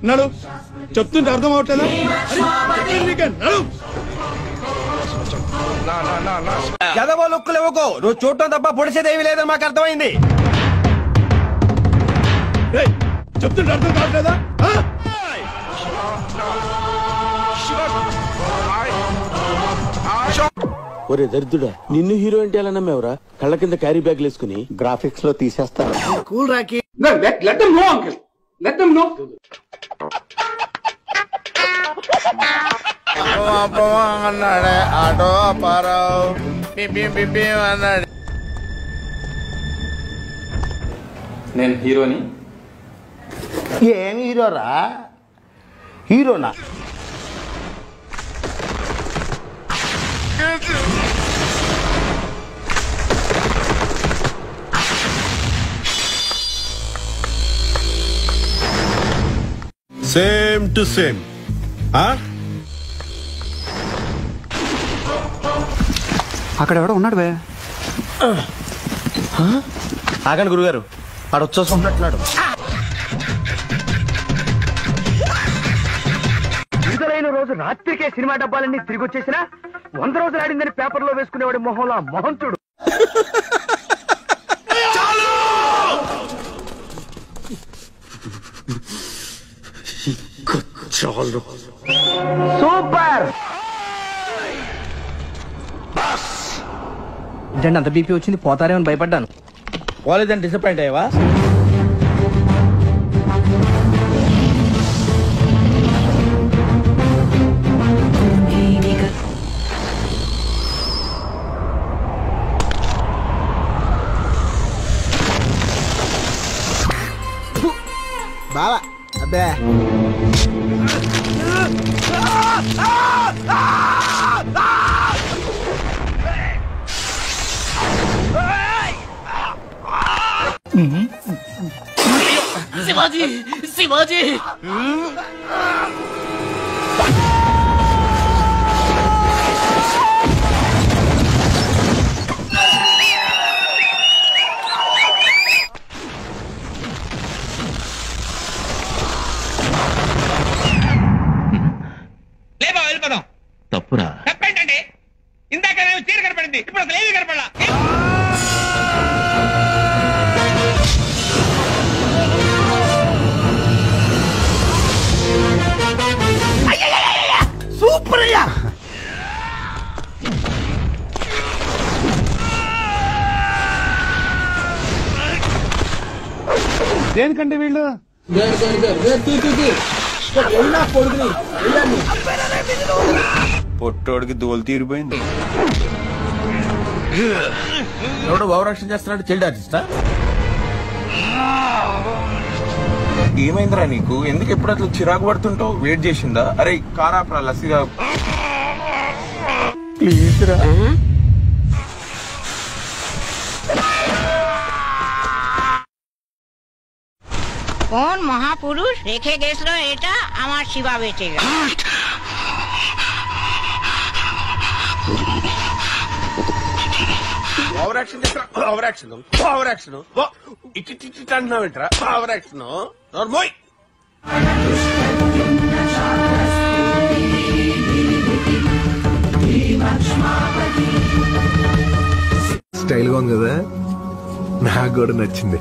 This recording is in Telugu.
నడు చెప్తుంటే అర్థం అవట్లేదా? నడు చదవో లుక్కులు ఇవ్వకో, నువ్వు చూడటం తప్ప పొడిచేదేమీ లేదని మాకు అర్థమైంది. చెప్తుంటే అర్థం కావట్లేదా? ఒరే దరిద్రుడా, నిన్ను హీరో అంటే ఎలా నమ్మేవరా? కళ్ళ కింద క్యారీ బ్యాగ్ వేసుకుని గ్రాఫిక్స్ లో తీసేస్తారు. కూల్ రాకి అన్నాడే ఆటో అప్పారావు అన్నాడు. నేను హీరోని. ఏం హీరోరా? హీరోనా? Same to same. అక్కడ ఎవడో ఉన్నాడు బే. ఆగండి గురుగారు, ఆడ వచ్చేసుకుంటున్నాడు. విడుదలైన రోజు రాత్రికే సినిమా డబ్బాలన్నీ తిరిగి వచ్చేసినా 100 రోజులు ఆడిందని పేపర్లో వేసుకునేవాడి మొహంలో మొహంతుడు. సూపర్. ఏంటంటే అంత బీపీ వచ్చింది, పోతారేమని భయపడ్డాను. పోలేదని డిసప్పాయింట్ అయ్యావా? బావా అబ్బే శివాజీ శివాజీ లేబా వెళ్ళిపోదాం. తప్పురా. తప్పేంటండి? ఇందాక చీర కనపడింది, ఇప్పుడు అసలు ఏమీ కనపడలా. సూపర్ అయ్యా. దేనికంటే వీళ్ళు పొట్టోడికి దోలు తీరిపోయింది. ఎవడో ఓవరాక్షన్ చేస్తున్నాడు, చైల్డ్ ఆర్టిస్టా? ఏమైందిరా నీకు? ఎందుకు ఎప్పుడు అట్లా చిరాకు పడుతుంటావు? వెయిట్ చేసిందా? అరే కారాపరా లస్సీగా ప్లీజ్ రా. কোন মহাপুরুষ রেখে গেছিল এটা আমার শিবা বেঁচে গেল। ఓవరాక్షన్ చేస్తా, ఓవరాక్షన్ ఓవరాక్షన్ ఇటు ఇటు అంటున్నావు ఏంట్రా? ఓవరాక్షన్ నోర్మోయ్. స్టైల్ గా ఉంది కదా, నాకు కూడా నచ్చింది.